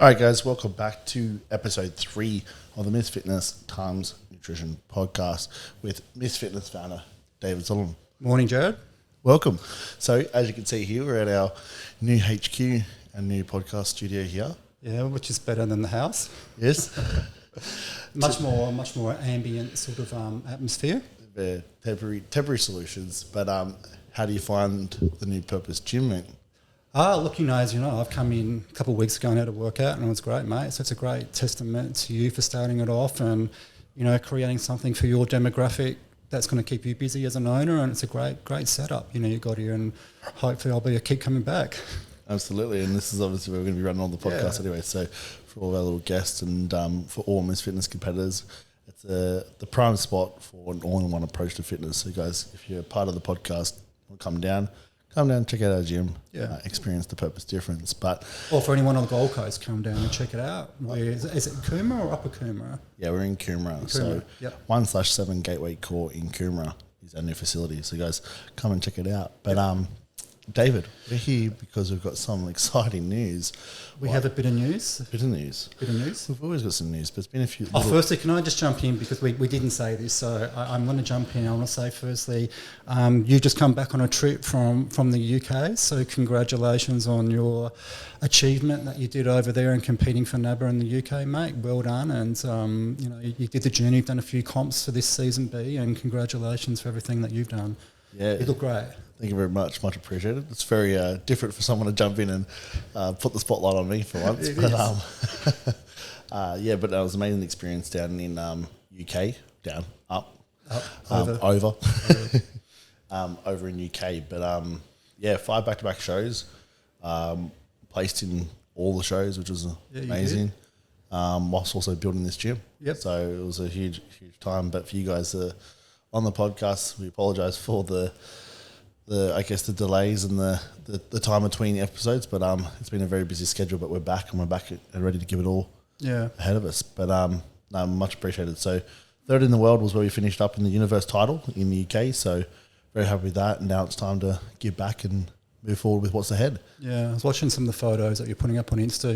All right, guys, welcome back to episode 3 of the Miss Fitness Times Nutrition podcast with Miss Fitness founder David Solomon. Morning, Jared. Welcome. So, as you can see here, we're at our new HQ and new podcast studio here. Yeah, which is better than the house. Yes. Much more ambient sort of atmosphere. They're temporary solutions, but how do you find the new purpose gym, mate? Look, I've come in a couple of weeks ago and had a workout and it was great, mate. So it's a great testament to you for starting it off and, creating something for your demographic that's going to keep you busy as an owner, and it's a great setup, you got here, and hopefully I'll keep coming back. Absolutely, and this is obviously where we're going to be running on the podcast anyway, so for all our little guests and for all Miss Fitness competitors, it's the prime spot for an all-in-one approach to fitness. So guys, if you're part of the podcast, come down, check out our gym, experience the purpose difference. Or for anyone on the Gold Coast, come down and check it out. Is it Coomera or Upper Coomera? Yeah, we're in Coomera. So 1/7 Gateway Court in Coomera is our new facility. So guys, come and check it out. But David, we're here because we've got some exciting news. We have a bit of news. Bit of news. We've always got some news, but it's been a few... Firstly, can I just jump in, because we didn't say this, so I'm going to jump in. I want to say firstly, you just come back on a trip from the UK, so congratulations on your achievement that you did over there and competing for NABA in the UK, mate. Well done, and you did the journey. You've done a few comps for this season B, and congratulations for everything that you've done. Yeah, you look great. Thank you very much. Much appreciated. It's very different for someone to jump in and put the spotlight on me for once. But that was an amazing experience down in UK, over over in UK. But 5 back-to-back shows, placed in all the shows, which was amazing. Whilst also building this gym. Yep. So it was a huge time. But for you guys on the podcast, we apologise for the delays and the time between episodes, but it's been a very busy schedule, but we're back and ready to give it all ahead of us. But much appreciated. So third in the world was where we finished up in the Universe title in the UK, so very happy with that, and now it's time to give back and move forward with what's ahead. Yeah, I was watching some of the photos that you're putting up on Insta,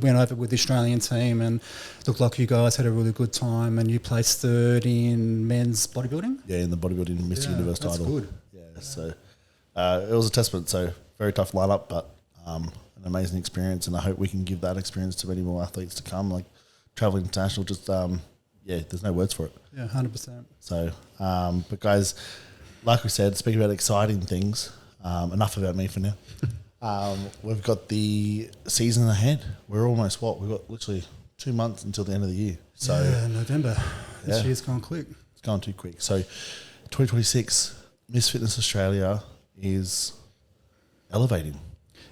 went over with the Australian team and looked like you guys had a really good time, and you placed third in men's bodybuilding? Yeah, in the bodybuilding Mr. Universe title. That's good. So it was a testament. So very tough lineup, but an amazing experience, and I hope we can give that experience to many more athletes to come. Like traveling international, just there's no words for it. Yeah, 100%. So, but guys, like we said, speaking about exciting things. Enough about me for now. We've got the season ahead. We're almost we've got literally 2 months until the end of the year. So November. This year's gone quick. It's gone too quick. So 2026. Miss Fitness Australia is elevating.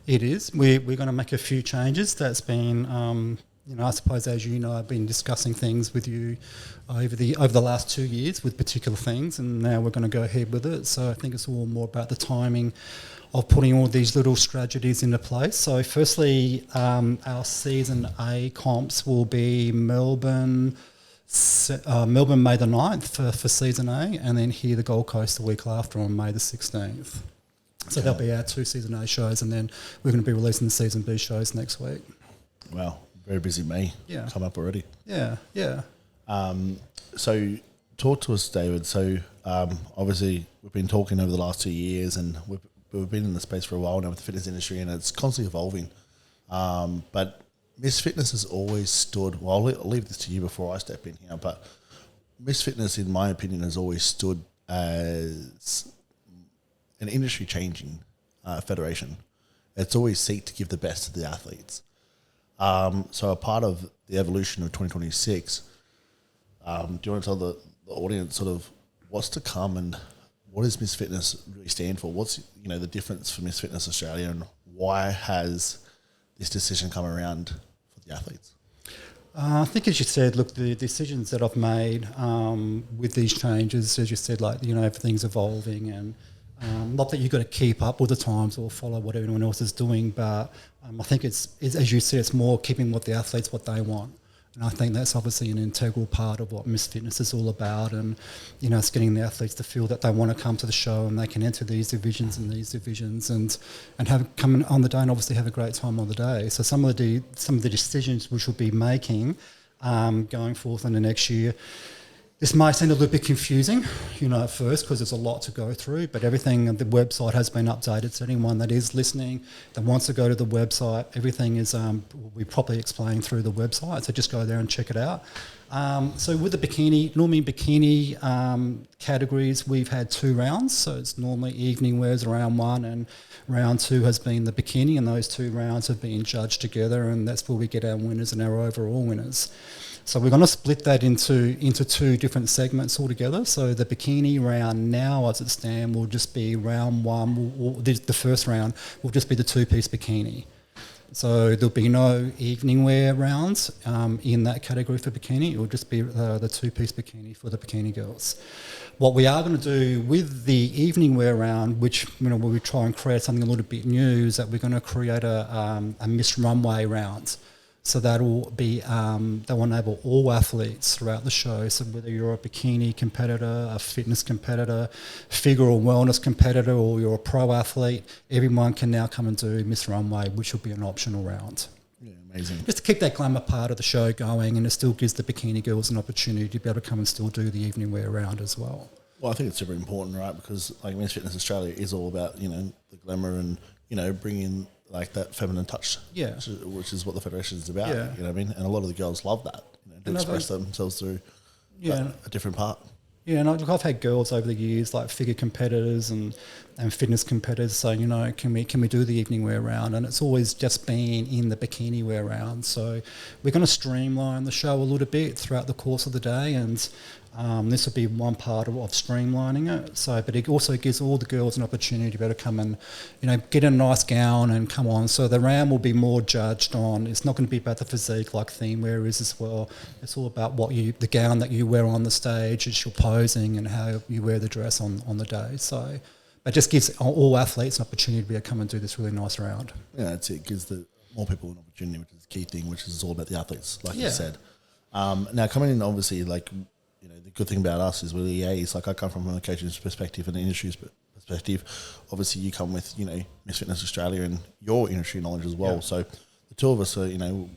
It is. We're going to make a few changes. That's been, I suppose, as you know, I've been discussing things with you over the last 2 years with particular things, and now we're going to go ahead with it. So I think it's all more about the timing of putting all these little strategies into place. So firstly, our Season A comps will be Melbourne May the 9th for Season A, and then here the Gold Coast the week after on May the 16th. So that'll be our 2 Season A shows, and then we're going to be releasing the Season B shows next week. Wow, very busy May. Yeah. Come up already. Yeah. So talk to us, David. So obviously we've been talking over the last 2 years, and we've been in the space for a while now with the fitness industry, and it's constantly evolving. But Miss Fitness has always stood, well, I'll leave this to you before I step in here, but Miss Fitness, in my opinion, has always stood as an industry-changing federation. It's always seek to give the best to the athletes. So a part of the evolution of 2026, do you want to tell the audience sort of what's to come and what does Miss Fitness really stand for? What's the difference for Miss Fitness Australia, and why has this decision come around for the athletes? I think, as you said, look, the decisions that I've made with these changes, as you said, everything's evolving, and not that you've got to keep up with the times or follow what everyone else is doing, but I think it's as you said, it's more keeping what the athletes, what they want. And I think that's obviously an integral part of what Miss Fitness is all about. And, it's getting the athletes to feel that they want to come to the show and they can enter these divisions and these divisions and have come on the day and obviously have a great time on the day. So some of the decisions which we'll be making going forth in the next year, this might seem a little bit confusing, at first, because there's a lot to go through, but everything on the website has been updated. So anyone that is listening, that wants to go to the website, everything is we properly explained through the website. So just go there and check it out. So with the bikini, normally bikini categories, we've had 2 rounds. So it's normally evening wears round 1 and round 2 has been the bikini, and those 2 rounds have been judged together, and that's where we get our winners and our overall winners. So we're going to split that into 2 different segments altogether. So the bikini round now, as it stands, will just be round 1. The first round will just be the 2-piece bikini. So there'll be no evening wear rounds in that category for bikini. It will just be the 2-piece bikini for the bikini girls. What we are going to do with the evening wear round, which where we try and create something a little bit new, is that we're going to create a Miss Runway round. So that will enable all athletes throughout the show. So whether you're a bikini competitor, a fitness competitor, figure or wellness competitor, or you're a pro athlete, everyone can now come and do Miss Runway, which will be an optional round. Yeah, amazing. Just to keep that glamour part of the show going, and it still gives the bikini girls an opportunity to be able to come and still do the evening wear round as well. Well, I think it's super important, right? Because like Miss Fitness Australia is all about, the glamour and, bringing like that feminine touch, which is what the federation is about. Yeah. You know what I mean? And a lot of the girls love that, to express themselves through a different part. Yeah, and I've had girls over the years, like figure competitors and fitness competitors, saying, can we do the evening wear round? And it's always just been in the bikini wear round. So we're going to streamline the show a little bit throughout the course of the day, and this will be one part of streamlining it. So, but it also gives all the girls an opportunity to be able to come and, get a nice gown and come on. So the round will be more judged on. It's not going to be about the physique like theme wear is as well. It's all about the gown that you wear on the stage, it's your posing and how you wear the dress on the day. So it just gives all athletes an opportunity to be able to come and do this really nice round. Yeah, that's it. It gives more people an opportunity, which is the key thing, which is all about the athletes, like you said. Now coming in, obviously, like, the good thing about us is with EA is like I come from a coach's perspective and the industry's perspective. Obviously, you come with Miss Fitness Australia and your industry knowledge as well. Yeah. So the two of us are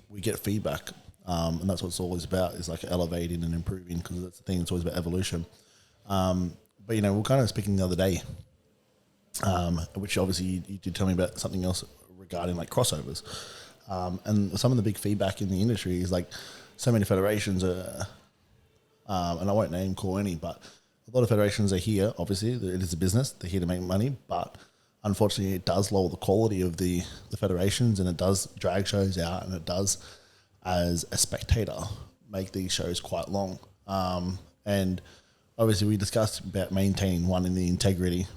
we get feedback, and that's what it's always about, is like elevating and improving, because that's the thing. It's always about evolution. But we're kind of speaking the other day, which obviously you did tell me about something else regarding like crossovers, and some of the big feedback in the industry is like so many federations are. And I won't name call any, but a lot of federations are here. Obviously, it is a business; they're here to make money. But unfortunately, it does lower the quality of the federations, and it does drag shows out, and it does, as a spectator, make these shows quite long. And obviously, we discussed about maintaining in the integrity,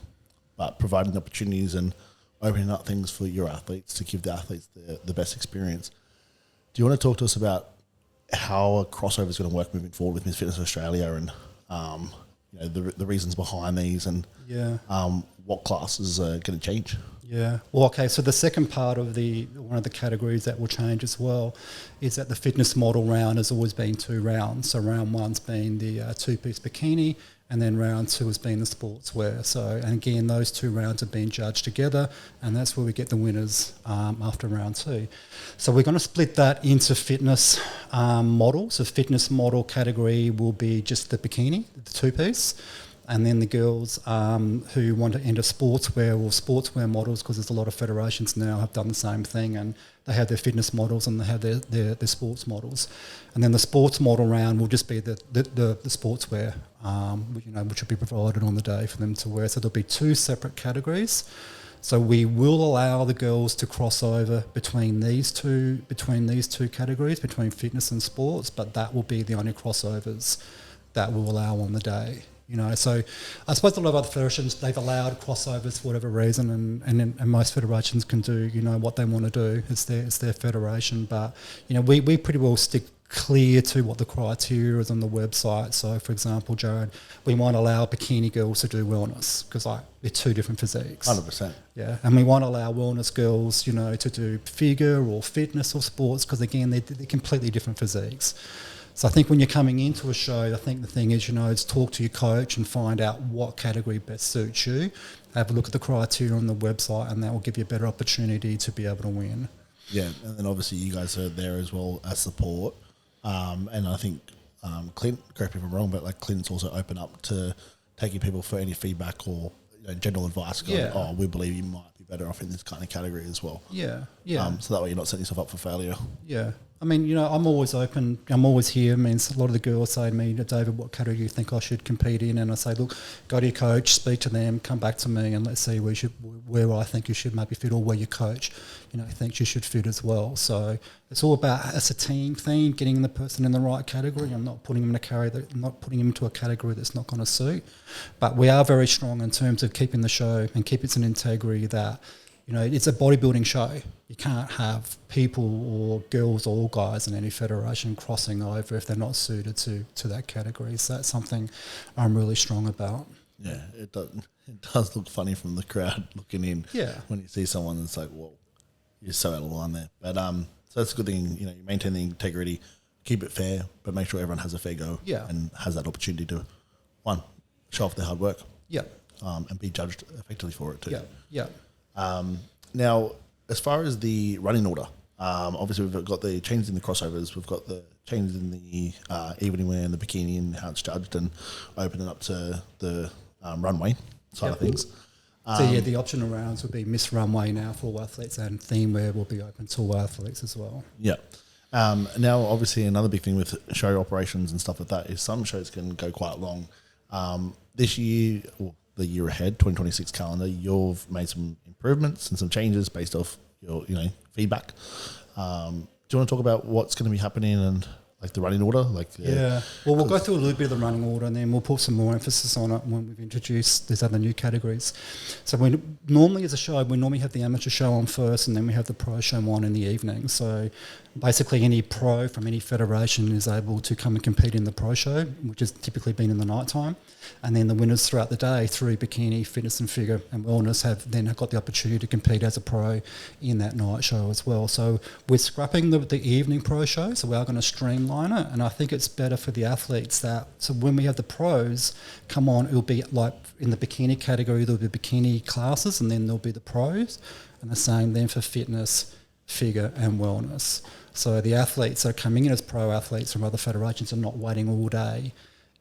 but providing opportunities and opening up things for your athletes to give the athletes the best experience. Do you want to talk to us about how a crossover is going to work moving forward with Miss Fitness Australia, and the reasons behind these, and what classes are going to change? Yeah. Well, okay. So the second part of one of the categories that will change as well is that the fitness model round has always been 2 rounds. So round 1's been the 2-piece bikini, and then round 2 has been the sportswear. So, and again, those 2 rounds have been judged together, and that's where we get the winners after round 2. So we're going to split that into fitness models. So fitness model category will be just the bikini, the 2-piece. And then the girls who want to enter sportswear, or sportswear models, because there's a lot of federations now have done the same thing, and they have their fitness models and they have their sports models. And then the sports model round will just be the sportswear, which will be provided on the day for them to wear. So there'll be 2 separate categories. So we will allow the girls to cross over between these two categories, between fitness and sports, but that will be the only crossovers that we'll allow on the day. So I suppose a lot of other federations, they've allowed crossovers for whatever reason, and most federations can do, what they want to do. It's their federation, but we pretty well stick clear to what the criteria is on the website. So, for example, Jared, we might allow bikini girls to do wellness because they're two different physiques. 100%. Yeah, and we want to allow wellness girls, to do figure or fitness or sports because, again, they're completely different physiques. So I think when you're coming into a show, I think the thing is, is talk to your coach and find out what category best suits you. Have a look at the criteria on the website, and that will give you a better opportunity to be able to win. Yeah, and then obviously you guys are there as well as support. And I think Clint, correct me if I'm wrong, but like Clint's also open up to taking people for any feedback or general advice. Going, we believe you might be better off in this kind of category as well. Yeah. So that way you're not setting yourself up for failure. Yeah. I mean, I'm always open. I'm always here. I mean, a lot of the girls say to me, David, what category do you think I should compete in? And I say, look, go to your coach, speak to them, come back to me, and let's see where I think you should maybe fit, or where your coach, thinks you should fit as well. So it's all about, it's a team thing, getting the person in the right category. I'm not putting them into a category that's not going to suit. But we are very strong in terms of keeping the show and keep its integrity that, it's a bodybuilding show. You can't have people or girls or guys in any federation crossing over if they're not suited to that category. So that's something I'm really strong about. Yeah, it does look funny from the crowd looking in. Yeah. When you see someone that's like, whoa, you're so out of line there. But so that's a good thing. You maintain the integrity, keep it fair, but make sure everyone has a fair go. Yeah. And has that opportunity to, one, show off their hard work. Yeah. And be judged effectively for it too. Yeah. Now, as far as the running order, obviously we've got the changes in the crossovers, we've got the changes in the evening wear and the bikini and how it's judged, and opening up to the runway side of things. So the optional rounds would be Miss Runway now for all athletes, and theme wear will be open to all athletes as well. Yeah. Now, obviously, another big thing with show operations and stuff like that is some shows can go quite long. This year, or the year ahead, 2026 calendar, you've made some improvements and some changes based off your feedback. Do you want to talk about what's going to be happening and like the running order? Well, we'll go through a little bit of the running order, and then we'll put some more emphasis on it when we've introduced these other new categories. So normally as a show, we normally have the amateur show on first, and then we have the pro show on in the evening. So basically any pro from any federation is able to come and compete in the pro show, which has typically been in the night time. And then the winners throughout the day through bikini, fitness and figure and wellness have then got the opportunity to compete as a pro in that night show as well. So we're scrapping the evening pro show, so we are going to streamline it. And I think it's better for the athletes so when we have the pros come on, it'll be like in the bikini category, there'll be bikini classes, and then there'll be the pros, and the same then for fitness, figure and wellness. So the athletes that are coming in as pro athletes from other federations are not waiting all day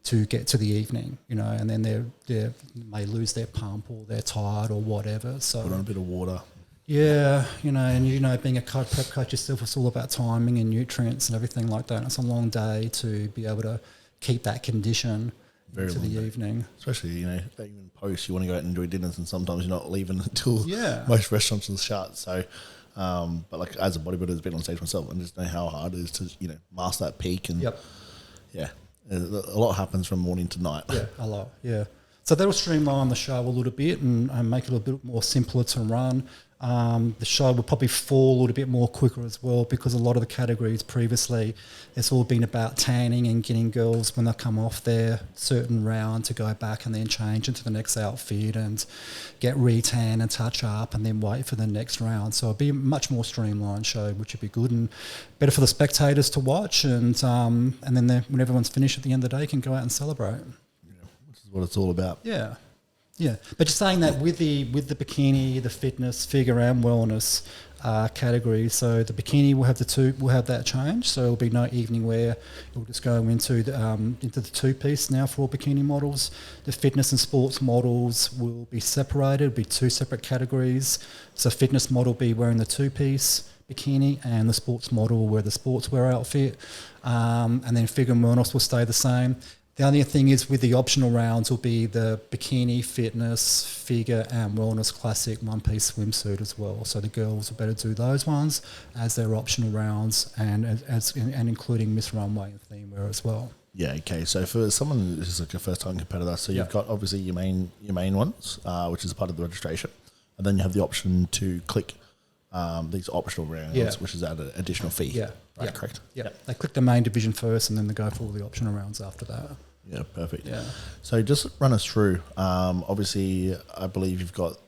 to get to the evening, and then they may lose their pump or they're tired or whatever. So put on a bit of water. Yeah, and being a prep coach yourself, it's all about timing and nutrients and everything like that. And it's a long day to be able to keep that condition to the evening. Especially, even post, you want to go out and enjoy dinners, and sometimes you're not leaving until most restaurants are shut. So, but like as a bodybuilder who's been on stage myself, I just know how hard it is to, master that peak. And a lot happens from morning to night. Yeah, a lot, yeah. So that'll streamline the show a little bit and make it a little bit more simpler to run. The show will probably fall a little bit more quicker as well, because a lot of the categories previously, it's all been about tanning and getting girls when they come off their certain round to go back and then change into the next outfit and get re-tan and touch up and then wait for the next round. So it'll be a much more streamlined show, which would be good and better for the spectators to watch. And then when everyone's finished at the end of the day, can go out and celebrate. Which is what it's all about. Yeah. Yeah, but just saying that with the bikini, the fitness, figure and wellness category. So the bikini will have that change. So it'll be no evening wear. It'll just go into the two-piece now for all bikini models. The fitness and sports models will be separated. It'll be two separate categories. So fitness model will be wearing the two-piece bikini, and the sports model will wear the sportswear outfit. And then figure and wellness will stay the same. The only thing is with the optional rounds will be the bikini, fitness, figure and wellness classic one-piece swimsuit as well. So the girls will better do those ones as their optional rounds and including Miss Runway and theme wear as well. Yeah, okay. So for someone who's like a first-time competitor, so you've got obviously your main ones, which is a part of the registration, and then you have the option to click these optional rounds, which is at an additional fee. Yeah, Right, correct. Yeah. They click the main division first, and then they go for all the optional rounds after that. Yeah, perfect. Yeah. So just run us through. Obviously, I believe you've got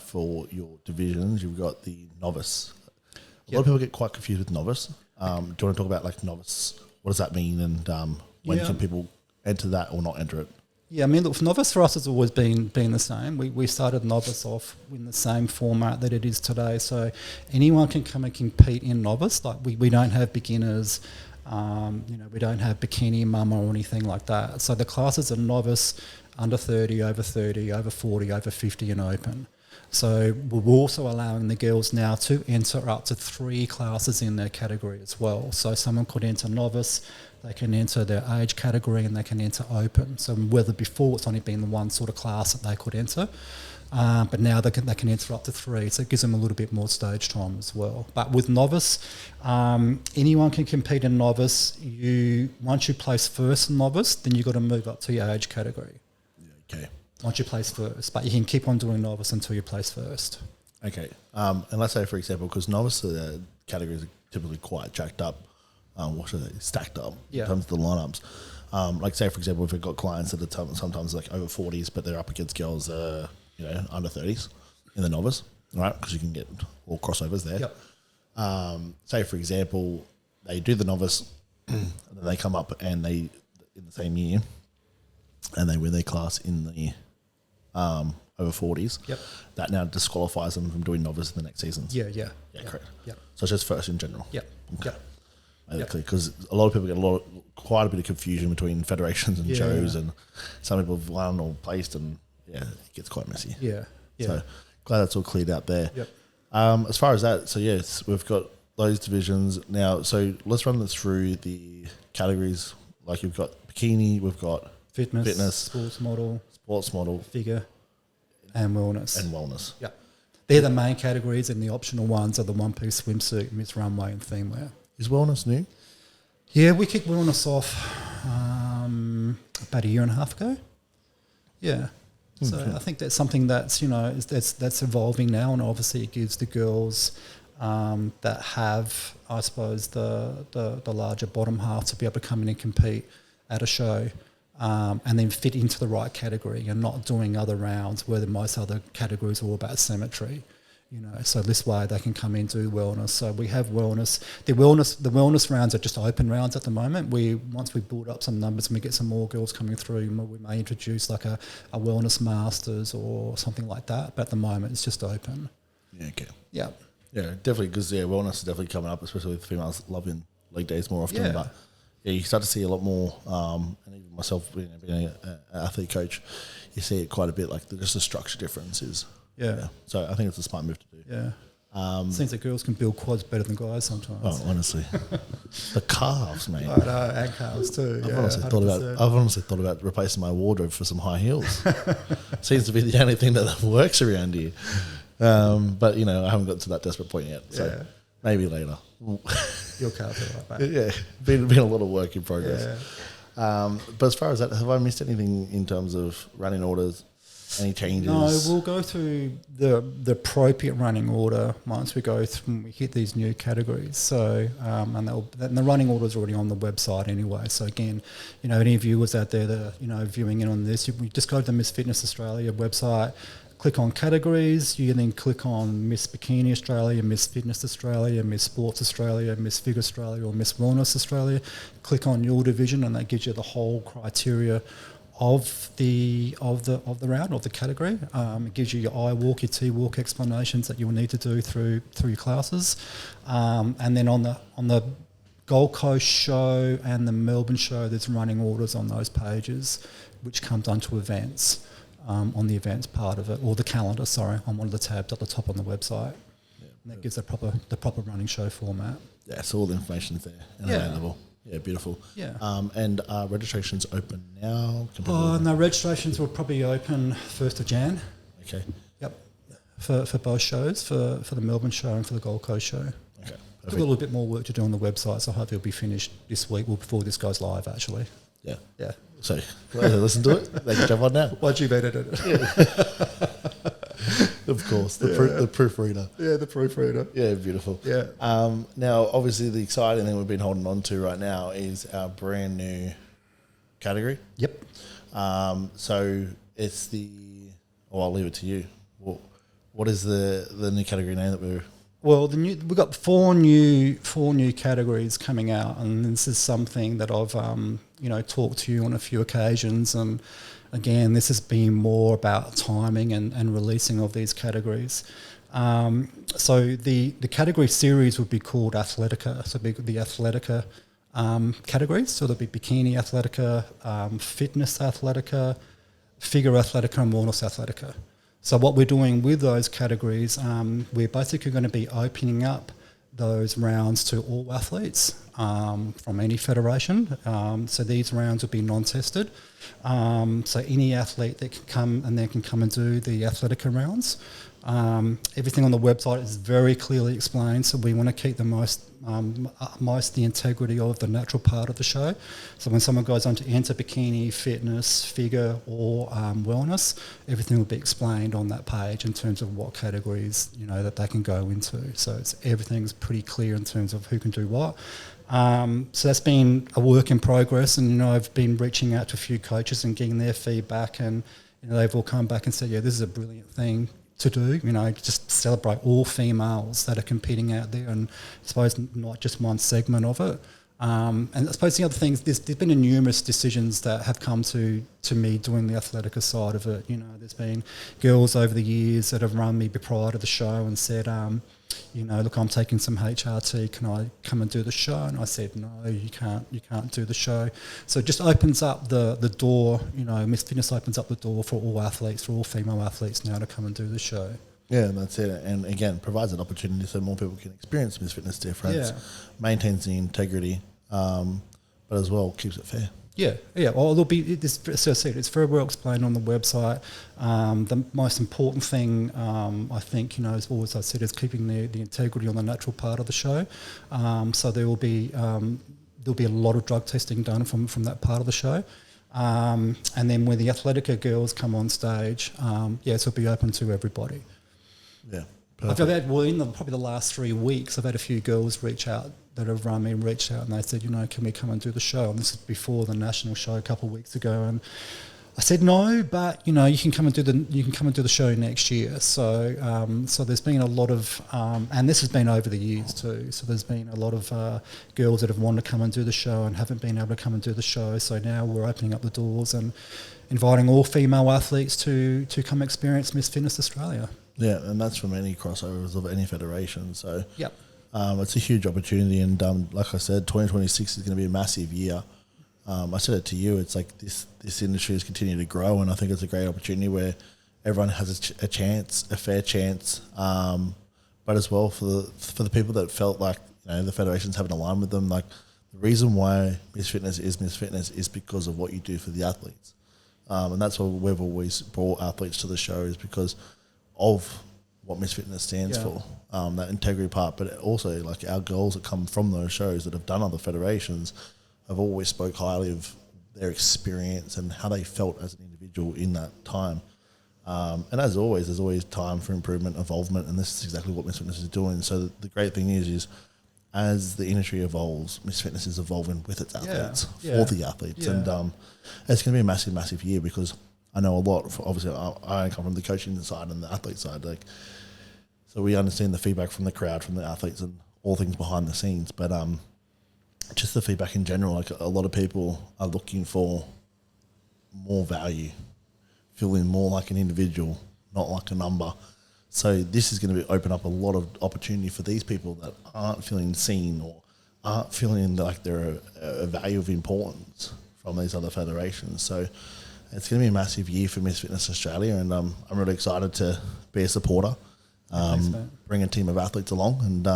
for your divisions, you've got the novice. A lot of people get quite confused with novice. Do you want to talk about like novice? What does that mean, and when can people enter that or not enter it? Yeah, I mean, look, novice for us has always been the same. We started novice off in the same format that it is today. So anyone can come and compete in novice. Like we don't have beginners, we don't have bikini mama or anything like that. So the classes are novice, under 30, over 40, over 50 and open. So we're also allowing the girls now to enter up to 3 classes in their category as well. So someone could enter novice, they can enter their age category, and they can enter open. So whether before it's only been the one sort of class that they could enter, but now they can enter up to 3. So it gives them a little bit more stage time as well. But with novice, anyone can compete in novice. Once you place first in novice, then you've got to move up to your age category. Yeah, okay. Once you place first, but you can keep on doing novice until you place first. Okay. And let's say, for example, because novice categories are typically quite jacked up, stacked up in terms of the lineups. Like say, for example, if we've got clients that are sometimes like over 40s, but they're up against girls, under 30s in the novice, right? Because you can get all crossovers there. Yep. Say, for example, they do the novice, and then they come up and they in the same year, and they win their class in the over 40s. Yep. That now disqualifies them from doing novice in the next seasons. Yeah, correct. Yep. So it's just first in general. Yep. Okay. Yep. Basically, because a lot of people get quite a bit of confusion between federations and shows, and some people have won or placed, and it gets quite messy. Yeah. So glad that's all cleared out there. Yep. As far as that, so yes, we've got those divisions now. So let's run this through the categories. Like you've got bikini, we've got fitness, sports model, figure, and wellness. Yep. They're the main categories, and the optional ones are the one-piece swimsuit, Miss Runway, and theme wear. Is wellness new? Yeah, we kicked wellness off about a year and a half ago. Yeah. So I think that's something that's that's evolving now, and obviously it gives the girls that have, I suppose, the larger bottom half to be able to come in and compete at a show, and then fit into the right category and not doing other rounds where most other categories are all about symmetry. So this way they can come in, do wellness. So we have wellness. The wellness rounds are just open rounds at the moment. Once we build up some numbers and we get some more girls coming through, we may introduce like a wellness masters or something like that. But at the moment, it's just open. Yeah. Okay. Yeah. Yeah, definitely, because wellness is definitely coming up, especially with females loving leg days more often. Yeah. But you start to see a lot more, and even myself being an athlete coach, you see it quite a bit. Like just the structure differences. Yeah. So I think it's a smart move to do. Yeah. Seems that girls can build quads better than guys sometimes. Oh, honestly. The calves, mate. I know, and calves too. I've honestly thought about replacing my wardrobe for some high heels. Seems to be the only thing that works around here. But, I haven't got to that desperate point yet. So maybe later. Your calves are right, mate. Yeah. Been a lot of work in progress. Yeah. But as far as that, have I missed anything in terms of running orders? Any changes? No, we'll go through the appropriate running order once we go through when we hit these new categories. So, and the running order is already on the website anyway. So again, any viewers out there that are, viewing in on this, you just go to the Miss Fitness Australia website, click on categories. You can then click on Miss Bikini Australia, Miss Fitness Australia, Miss Sports Australia, Miss Figure Australia, or Miss Wellness Australia. Click on your division, and that gives you the whole criteria of the round, of the category. It gives you your I walk, your T walk explanations that you will need to do through your classes, and then on the Gold Coast show and the Melbourne show, there's running orders on those pages, which comes onto events on the events part of it, or the calendar, on one of the tabs at the top on the website. And that gives the proper running show format. Yeah, so all the information's there and available. Yeah, beautiful. Yeah. And registration's open now? No, registrations will probably open 1st of Jan. Okay. Yep. For both shows, for the Melbourne show and for the Gold Coast show. Okay. Got a little bit more work to do on the website, so I hope it'll be finished this week, before this goes live, actually. Yeah. Yeah. So, listen to it. They can jump on now. Once you've edited it. Of course, the proofreader. Yeah, the proofreader. Yeah, beautiful. Yeah. Now, obviously, the exciting thing we've been holding on to right now is our brand new category. Yep. So it's I'll leave it to you. What is the new category name that we're... Well, we've got four new categories coming out, and this is something that I've talked to you on a few occasions. And again, this has been more about timing and releasing of these categories. So the category series would be called Athletica. So it'd be the Athletica categories. So there'll be Bikini Athletica, Fitness Athletica, Figure Athletica, and Wellness Athletica. So what we're doing with those categories, we're basically going to be opening up those rounds to all athletes from any federation. So these rounds will be non-tested. So any athlete that can come and do the Athletica rounds. Everything on the website is very clearly explained, so we want to keep the most the integrity of the natural part of the show. So when someone goes on to enter bikini, fitness, figure, or wellness, everything will be explained on that page in terms of what categories that they can go into. So everything's pretty clear in terms of who can do what. So that's been a work in progress, and I've been reaching out to a few coaches and getting their feedback, and they've all come back and said, yeah, this is a brilliant thing to do, just celebrate all females that are competing out there, and I suppose not just one segment of it. And I suppose the other things, there's been numerous decisions that have come to me doing the Athletica side of it. There's been girls over the years that have run me prior to the show and said, look, I'm taking some HRT, can I come and do the show? And I said, no, you can't do the show. So it just opens up the door, Miss Fitness opens up the door for all athletes, for all female athletes now to come and do the show. Yeah, and that's it. And again, provides an opportunity so more people can experience Miss Fitness difference, maintains the integrity, but as well keeps it fair. Yeah. Well, there'll be this. So I said, it's very well explained on the website. The most important thing, I think, as always I said, is keeping the integrity on the natural part of the show. So there will be a lot of drug testing done from that part of the show. And then when the Athletica girls come on stage, it'll be open to everybody. Yeah. I've had, probably the last 3 weeks, I've had a few girls reached out and they said, can we come and do the show? And this is before the national show a couple of weeks ago. And I said, no, but you can come and do the show next year. So there's been a lot of, and this has been over the years too. So there's been a lot of girls that have wanted to come and do the show and haven't been able to come and do the show. So now we're opening up the doors and inviting all female athletes to come experience Miss Fitness Australia. Yeah, and that's from any crossovers of any federation. So yep. It's a huge opportunity, and like I said, 2026 is going to be a massive year. I said it to you, it's like this industry is continuing to grow, and I think it's a great opportunity where everyone has a fair chance, but as well for the people that felt like the federations haven't aligned with them. Like, the reason why Miss Fitness is because of what you do for the athletes, and that's why we've always brought athletes to the show, is because of what Miss Fitness stands for, that integrity part, but also like our girls that come from those shows that have done other federations have always spoke highly of their experience and how they felt as an individual in that time. And as always, there's always time for improvement, involvement, and this is exactly what Miss Fitness is doing. So the great thing is as the industry evolves, Miss Fitness is evolving with its athletes, for the athletes. And it's going to be a massive, massive year, because I know a lot. Obviously, I come from the coaching side and the athlete side. So we understand the feedback from the crowd, from the athletes, and all things behind the scenes. But just the feedback in general, like a lot of people are looking for more value, feeling more like an individual, not like a number. So this is going to open up a lot of opportunity for these people that aren't feeling seen or aren't feeling like they're a value of importance from these other federations. So it's going to be a massive year for Miss Fitness Australia, and I'm really excited to be a supporter, bring a team of athletes along. And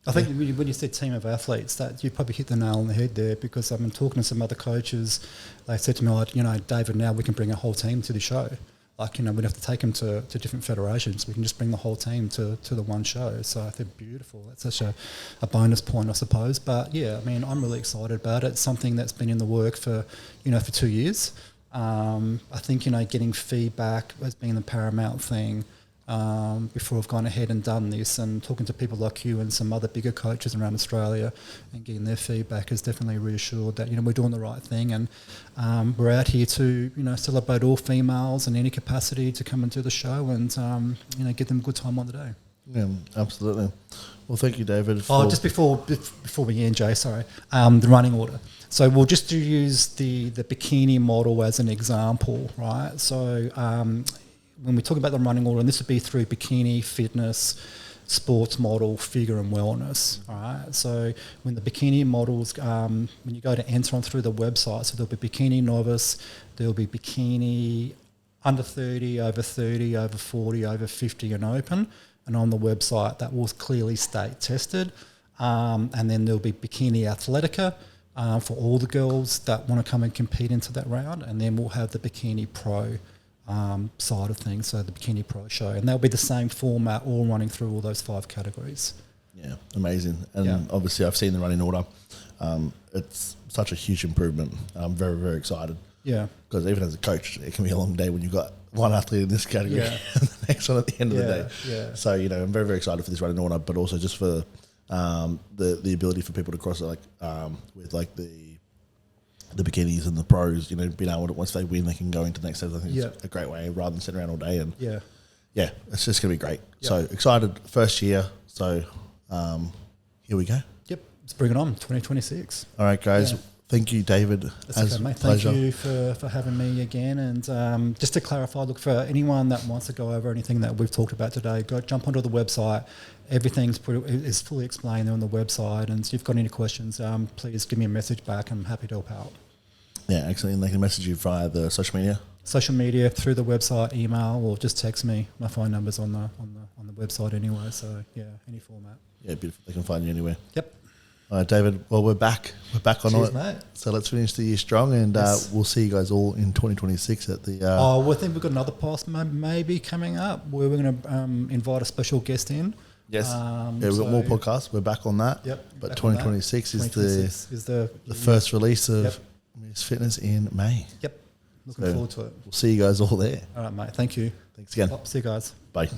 I think when you said team of athletes, that you probably hit the nail on the head there, because I've been talking to some other coaches. They said to me, David, now we can bring a whole team to the show. Like, we'd have to take them to different federations. We can just bring the whole team to the one show. So I think beautiful. That's such a bonus point, I suppose. But yeah, I'm really excited about it. It's something that's been in the work for 2 years. I think, getting feedback has been the paramount thing. before I've gone ahead and done this, and talking to people like you and some other bigger coaches around Australia and getting their feedback has definitely reassured that, we're doing the right thing, and we're out here to, celebrate all females in any capacity to come and do the show and, give them a good time on the day. Yeah, absolutely. Well, thank you, David. Just before we end, Jay, sorry, the running order. So we'll just use the bikini model as an example, right? So when we talk about the running order, and this would be through bikini, fitness, sports model, figure and wellness, all right? So when the bikini models, when you go to enter on through the website, so there'll be bikini novice, there'll be bikini under 30, over 40, over 50 and open. And on the website, that will clearly state tested. And then there'll be Bikini Athletica for all the girls that want to come and compete into that round. And then we'll have the Bikini Pro side of things, so the Bikini Pro show. And they'll be the same format, all running through all those 5 categories. Yeah, amazing. And obviously I've seen the running order. It's such a huge improvement. I'm very, very excited. Yeah. Because even as a coach, it can be a long day when you've got one athlete in this category and the next one at the end of the day. Yeah. So, I'm very, very excited for this running order, but also just for the ability for people to cross it, with the bikinis and the pros, being able to, once they win, they can go into the next step. I think it's a great way rather than sitting around all day. And it's just going to be great. Yep. So excited, first year. So here we go. Yep, let's bring it on, 2026. All right, guys. Yeah. Thank you, David. That's okay, mate. Thank you for having me again. And just to clarify, look, for anyone that wants to go over anything that we've talked about today, jump onto the website. Everything's is fully explained there on the website. And if you've got any questions, please give me a message back. I'm happy to help out. Yeah, excellent. And they can message you via the social media? Social media, through the website, email, or just text me. My phone number's on the website anyway. So, yeah, any format. Yeah, beautiful. They can find you anywhere. Yep. All right, David. Well, we're back. We're back on it. Mate. So let's finish the year strong, and we'll see you guys all in 2026 at the. I think we've got another post maybe coming up where we're going to invite a special guest in. Yes. We've got more podcasts. We're back on that. Yep. But 2026 is the first release of Miss Fitness in May. Yep. Looking forward to it. We'll see you guys all there. All right, mate. Thank you. Thanks again. See you guys. Bye.